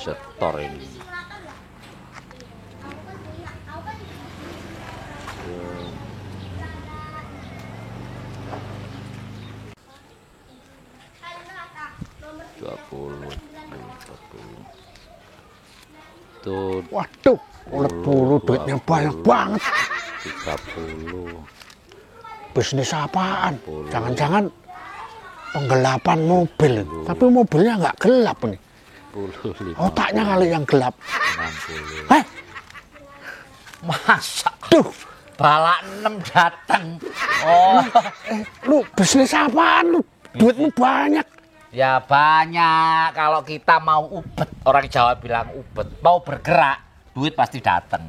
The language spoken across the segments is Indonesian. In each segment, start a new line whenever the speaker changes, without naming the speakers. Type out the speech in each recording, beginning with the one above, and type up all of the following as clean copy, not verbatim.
setor ini. Tuh,
Waduh, buru duitnya banyak banget.
30.
Bisnis apaan? Jangan-jangan penggelapan mobil. Tapi mobilnya nggak gelap nih.
10, 50,
Otaknya kali yang gelap.
60.
Heh,
Masa
duh,
balak 6 datang. Oh,
lu bisnis apaan lu? Duitmu banyak.
ya banyak. Kalau kita mau ubet, orang Jawa bilang ubet, mau bergerak, duit pasti datang.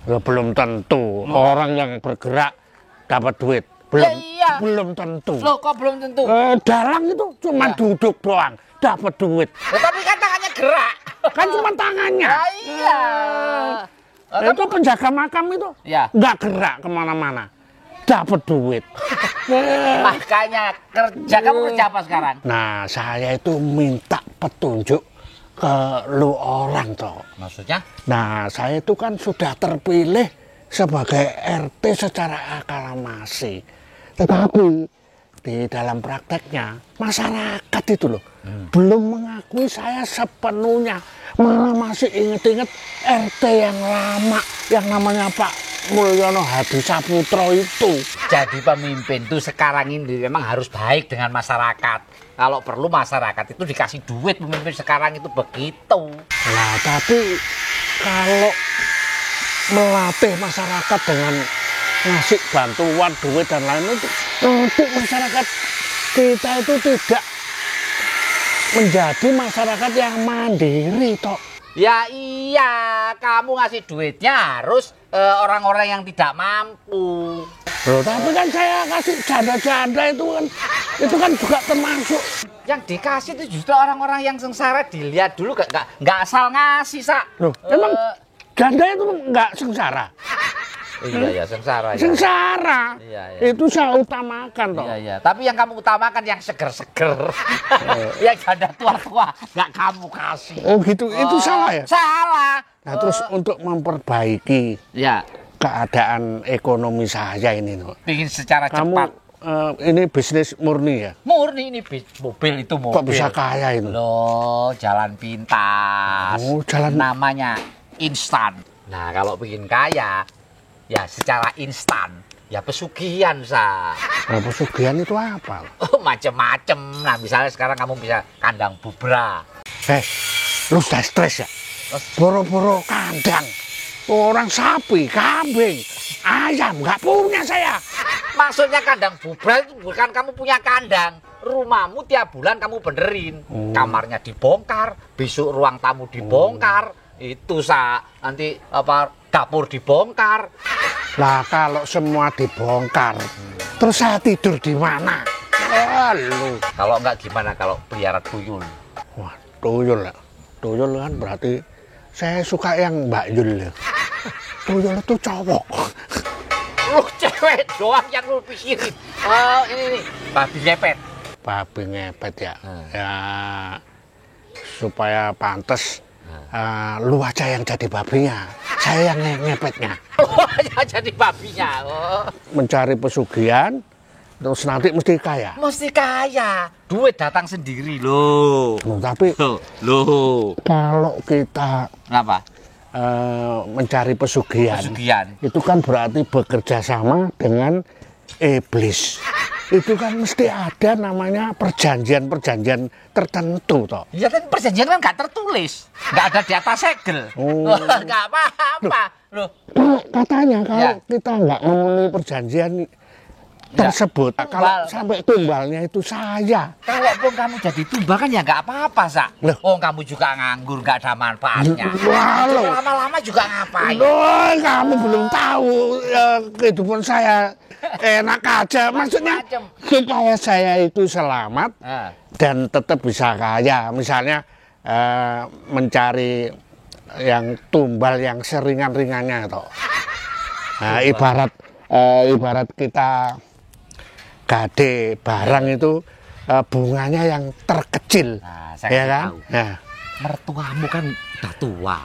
Ya belum tentu. Orang yang bergerak dapat duit. Belum,
Ya, iya.
belum tentu.
Loh, kok belum tentu?
Dalang itu cuma
Ya.
duduk doang, dapat duit.
Ya, tapi kan tangannya gerak.
Kan cuma tangannya.
Ya, iya.
Itu penjaga makam itu
Ya.
nggak gerak kemana-mana, dapat duit.
Makanya kamu kerja apa sekarang?
Nah, saya itu minta petunjuk ke lu orang toh.
Maksudnya?
Nah, saya itu kan sudah terpilih sebagai RT secara aklamasi. Tetapi di dalam prakteknya masyarakat itu loh belum mengakui saya sepenuhnya. Malah masih inget-inget RT yang lama yang namanya Pak Mulyono Hadi Saputro itu.
Jadi pemimpin tuh sekarang ini memang harus baik dengan masyarakat. Kalau perlu masyarakat itu dikasih duit, pemimpin sekarang itu begitu.
Nah, tapi kalau melatih masyarakat dengan ngasih bantuan, duit dan lain itu, nanti masyarakat kita itu tidak menjadi masyarakat yang mandiri toh.
Ya iya, kamu ngasih duitnya harus orang-orang yang tidak mampu.
Loh, tapi kan saya kasih janda-janda itu kan juga termasuk.
Yang dikasih itu justru orang-orang yang sengsara, dilihat dulu nggak asal ngasih, Sak.
Loh, emang janda itu nggak sengsara?
Iya ya, sengsara ya.
Sengsara.
Iya, iya.
Itu saya utamakan toh.
Iya iya, tapi yang kamu utamakan yang seger-seger. Yang janda tua-tua nggak kamu kasih.
Oh gitu, itu salah ya?
Salah.
Nah, terus untuk memperbaiki
Ya,
keadaan ekonomi saya ini loh.
bikin secara
Kamu
cepat.
ini bisnis murni ya?
Murni ini mobil itu mobil.
Kok bisa kaya itu?
Loh, jalan pintas.
Oh, jalan-
Namanya instan. Nah, kalau bikin kaya, ya secara instan. Ya pesugihan, Sa.
Nah, pesugihan itu apa?
Oh, macem-macem. Nah, misalnya sekarang kamu bisa kandang bubra.
Lu udah stres ya? Boro-boro kandang. Orang sapi, kambing, ayam nggak punya saya.
Maksudnya kandang bubra itu bukan kamu punya kandang. Rumahmu tiap bulan kamu benerin. Kamarnya dibongkar, besok ruang tamu dibongkar. Itu, Sa. Nanti dapur dibongkar.
Lah kalau semua dibongkar, terus saya tidur di mana? Wah, lu.
Kalau enggak gimana kalau pelihara tuyul?
Wah, tuyul ya. Tuyul kan berarti saya suka yang Mbak Yul ya. Tuyul itu cowok.
Lu cewek doang yang lu pikirin. Oh, ini nih, babi ngepet.
Babi ngepet ya. Ya supaya pantas lu aja yang jadi babinya. Saya yang ngepetnya.
Oh, ya jadi babinya. Oh.
Mencari pesugihan, terus nanti mesti kaya.
Mesti kaya. Duit datang sendiri loh.
Tapi
Loh.
kalau kita
Kenapa?
mencari pesugihan,
Pesugihan.
itu kan berarti bekerja sama dengan iblis. Itu kan mesti ada namanya perjanjian-perjanjian tertentu toh.
Ya kan perjanjian kan nggak tertulis. Nggak ada di atas segel.
Oh.
Nggak apa-apa. Loh.
Katanya kalau
Ya.
kita nggak memenuhi perjanjian tersebut, kalau sampai tumbalnya itu saya.
Kalaupun kamu jadi tumbal kan ya nggak apa-apa, Sa.
Loh.
Oh, kamu juga nganggur, nggak ada manfaatnya.
Wah, loh.
Lama-lama juga ngapain?
Loh, kamu belum tahu kehidupan saya enak aja. Maksudnya
Macem-macem.
supaya saya itu selamat
Ah.
dan tetap bisa kaya. Misalnya mencari yang tumbal yang seringan-ringannya toh. Nah, ibarat kita gade barang itu bunganya yang terkecil,
Nah, saya
ya
kasih
kan?
tahu.
Nah,
mertuamu kan udah tua.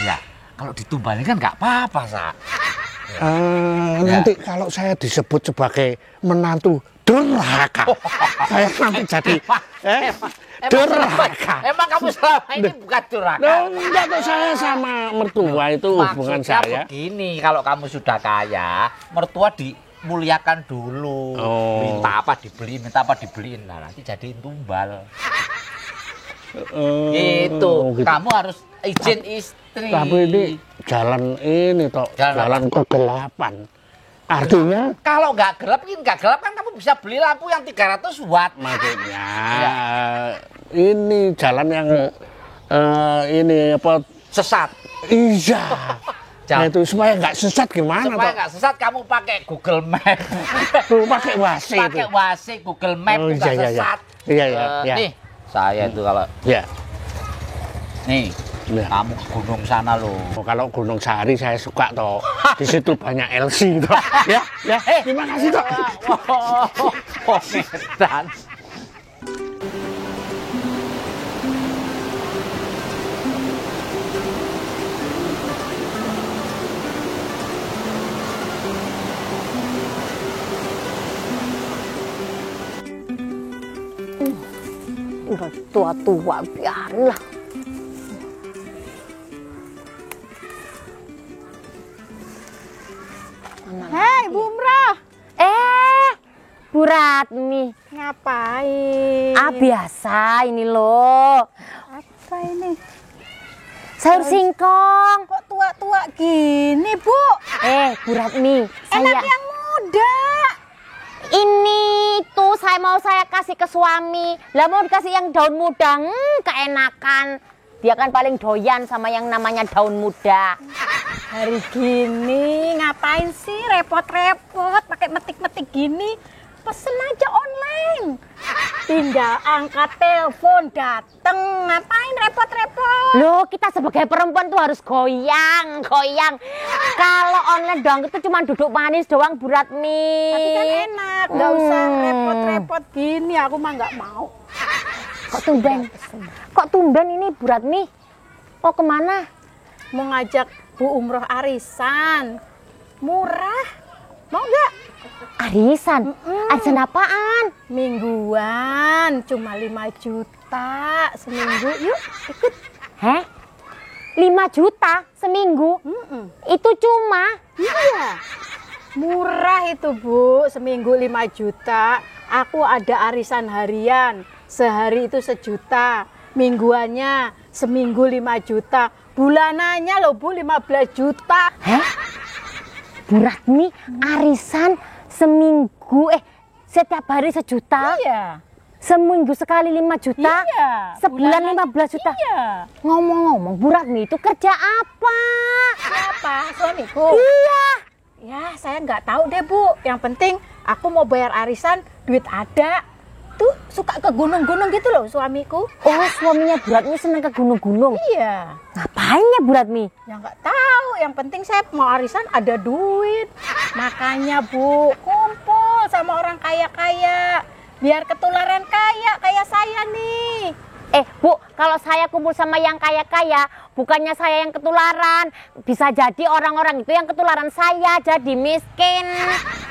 Ya, kalau ditumbalin kan nggak apa-apa, Sa.
Nanti kalau saya disebut sebagai menantu durhaka, saya nanti jadi durhaka.
Emang kamu selama ini bukan durhaka?
Enggak tuh, saya sama mertua itu hubungan
Maksudnya
saya.
begini, kalau kamu sudah kaya, mertua dimuliakan dulu.
Oh.
Minta apa dibeliin. Nah, nanti jadiin tumbal. Gitu.
Gitu.
Kamu harus izin istri.
Tapi ini jalan ini toh, jalan kegelapan. Artinya
Kalau nggak gelap kan kamu bisa beli lampu yang 300 watt.
maksudnya
Ya.
ini jalan yang ini apa?
Sesat.
Iya. Nah, itu supaya nggak sesat gimana
Supaya
toh?
nggak sesat kamu pakai Google Map.
Tuh, pakai wasi itu.
Pakai wasi Google Map
Oh,
juga
iya, iya,
sesat.
iya, iya, iya.
Nih, saya itu kalau
Ya.
nih
Ya.
kamu ke gunung sana loh.
Oh, kalau Gunung Sahari saya suka toh. Di situ banyak LC toh. Ya, ya. Terima kasih toh.
Oh, Medan.
Udah tua-tua, biarlah.
Hei, Bumrah,
Bu Ratmi.
ngapain?
Biasa ini loh.
Apa ini?
Sayur singkong.
Kok tua-tua gini, Bu?
Bu Ratmi,
Enak
saya
yang muda.
ini tuh saya kasih ke suami. Lah mau dikasih yang daun muda, keenakan. Dia kan paling doyan sama yang namanya daun muda.
Hari gini ngapain sih repot-repot pakai metik-metik gini? Pesen aja online. Tinggal angkat telepon dateng. Ngapain repot-repot?
Loh, kita sebagai perempuan tuh harus goyang. Kalau online doang itu cuma duduk manis doang, Bu Ratmi.
Tapi kan enak, nggak usah repot-repot gini. Aku mah nggak mau.
Kok tumben ini Bu Ratmi? Oh, kemana?
Mau ngajak Bu umroh arisan. Murah. Mau nggak?
Arisan? Arisan apaan?
Mingguan, cuma 5 juta seminggu. Yuk, ikut.
5 juta seminggu? Itu cuma?
Iya. Murah itu, Bu. Seminggu 5 juta. Aku ada arisan harian. Sehari itu 1 juta. Mingguannya seminggu 5 juta. Bulanannya loh, Bu, 15 juta.
Bu Ratmi, arisan seminggu, setiap hari 1 juta?
Iya.
Seminggu sekali 5 juta?
Iya.
Sebulan
Bulanan-
15 juta?
Iya.
Ngomong-ngomong, Bu Ratmi itu kerja apa?
Siapa? Suamiku?
Iya.
Ya, saya nggak tahu deh, Bu. Yang penting aku mau bayar arisan, duit ada. Tuh, suka ke gunung-gunung gitu loh suamiku.
Oh, suaminya Bu Ratmi senang ke gunung-gunung.
Iya.
Ngapain ya Bu Ratmi?
Ya nggak tahu. Yang penting saya mau arisan ada duit. Makanya, Bu, kumpul sama orang kaya-kaya. Biar ketularan kaya kayak saya nih.
Bu, kalau saya kumpul sama yang kaya-kaya, bukannya saya yang ketularan. Bisa jadi orang-orang itu yang ketularan saya, jadi miskin.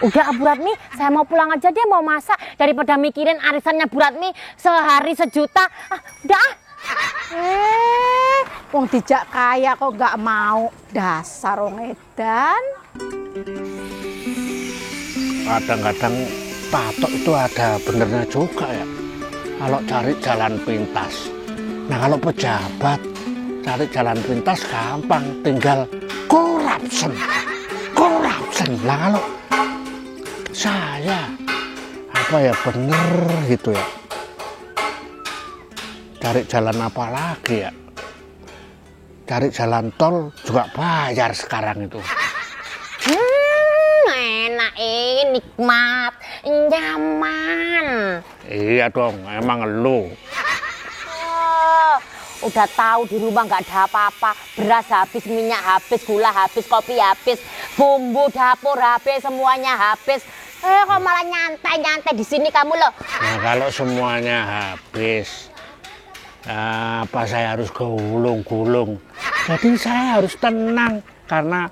Udah, Bu Ratmi, saya mau pulang aja deh, mau masak. Daripada mikirin arisannya Bu Ratmi sehari 1 juta. Udah.
Wong dijak kaya kok nggak mau. Dasar wong edan.
Kadang-kadang patok itu ada benernya juga ya. Kalau cari jalan pintas. Nah, kalau pejabat cari jalan pintas gampang, tinggal corruption. Lah kalau saya apa ya, bener gitu ya. Cari jalan apa lagi ya? Cari jalan tol juga bayar sekarang itu.
Enak, nikmat, nyaman.
Iya dong, emang lu.
Udah tahu di rumah nggak ada apa-apa, beras habis, minyak habis, gula habis, kopi habis, bumbu dapur habis, semuanya habis. Kok malah nyantai di sini kamu loh?
Nah, kalau semuanya habis, Apa saya harus gulung-gulung? Jadi saya harus tenang karena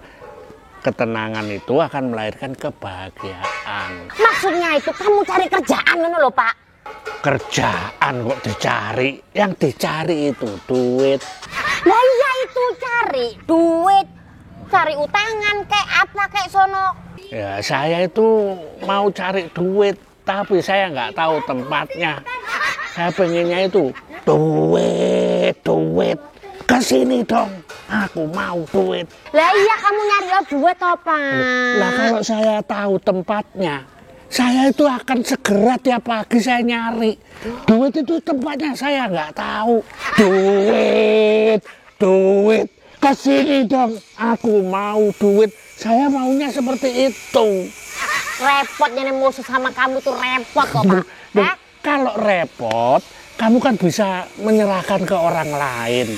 ketenangan itu akan melahirkan kebahagiaan.
Maksudnya itu kamu cari kerjaan ngono lho, Pak.
Kerjaan kok dicari, yang dicari itu duit.
Lah iya itu cari duit, cari utangan kayak apa kayak sono.
Ya saya itu mau cari duit, tapi saya nggak tahu tempatnya. Saya pengennya itu duit. Kesini dong, aku mau duit.
Lah iya kamu nyari duit apa?
Lah kalau saya tahu tempatnya, saya itu akan segera tiap pagi saya nyari. Duit itu tempatnya saya nggak tahu. Duit. Kesini dong, aku mau duit. Saya maunya seperti itu.
Repot jadi musuh sama kamu tuh repot kok, Pak. Hah?
Kalau repot, kamu kan bisa menyerahkan ke orang lain.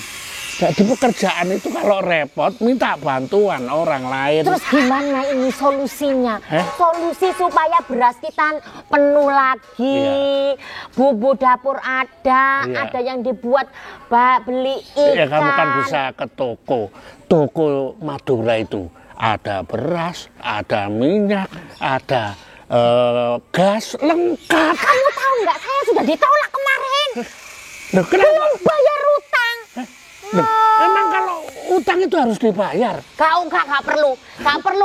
Jadi pekerjaan itu kalau repot minta bantuan orang lain.
Terus gimana ini solusinya? Solusi supaya beras kita penuh lagi.
Iya.
Bumbu dapur ada,
Iya.
ada yang dibuat beli ikan.
Ya kamu kan bisa ke toko Madura itu. Ada beras, ada minyak, ada gas, lengkap.
Kamu tahu nggak? Saya sudah ditolak kemarin.
Loh, kenapa?
Belum bayar utang.
Loh, emang kalau utang itu harus dibayar?
Kau nggak perlu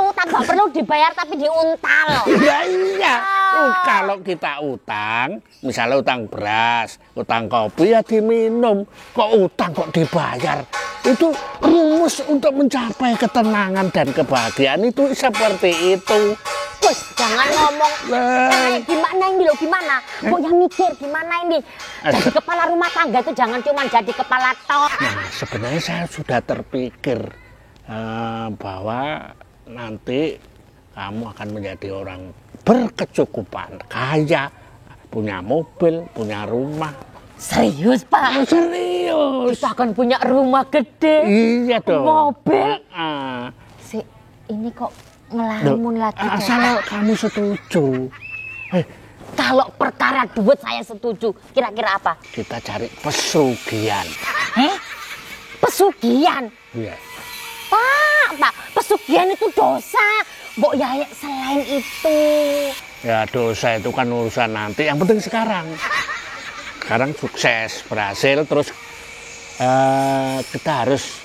utang, nggak perlu dibayar tapi diuntal.
Iya. Kalau kita utang, misalnya utang beras, utang kopi ya diminum. Kok utang kok dibayar? Itu rumus untuk mencapai ketenangan dan kebahagiaan itu seperti itu.
Bos, jangan ngomong kayak gimana ini loh, gimana? Kok yang mikir gimana ini? Jadi kepala rumah tangga itu jangan cuma jadi kepala tok.
Nah, sebenarnya saya sudah terpikir bahwa nanti kamu akan menjadi orang berkecukupan, kaya, punya mobil, punya rumah.
Serius, Pak?
Serius.
Kita akan punya rumah gede.
Iya dong.
Mobil.
Ah.
Ini kok ngelamun lagi.
Asal kamu setuju.
Kalau perkara duit saya setuju. Kira-kira apa?
Kita cari pesugihan.
Pesugihan?
Iya.
Pak, pesugihan itu dosa. Mbok ya selain itu.
Ya dosa itu kan urusan nanti. Yang penting sekarang. Sekarang sukses, berhasil, terus kita harus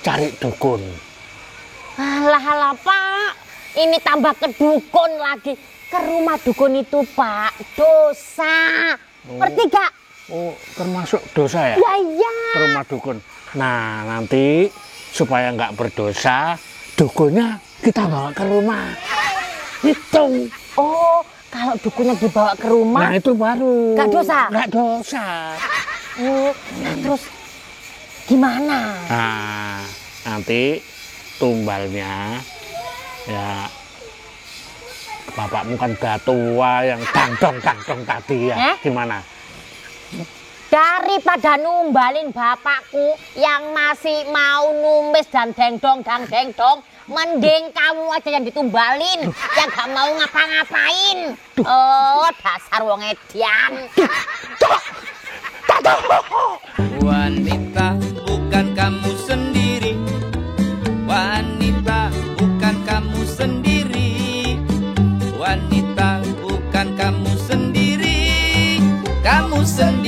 cari dukun.
Alah, Pak. Ini tambah ke dukun lagi. Ke rumah dukun itu, Pak. Dosa. Ngerti gak?
Oh, termasuk dosa ya?
Ya, iya.
Ke rumah dukun. Nah, nanti supaya nggak berdosa, dukunnya kita bawa ke rumah. Itu.
Oh, kalau dukunnya dibawa ke rumah.
Nah, itu baru.
Nggak dosa?
Nggak dosa.
Oh, terus gimana?
Nah, nanti tumbalnya ya bapakmu kan udah tua yang dangdong tadi ya. Gimana?
Daripada numbalin bapakku yang masih mau numis dan dengdong, mending kamu aja yang ditumbalin, yang gak mau ngapa-ngapain. Oh, dasar wong edian.
Wanita bukan kamu sendiri, wanita bukan kamu sendiri, wanita bukan kamu sendiri, kamu sendiri.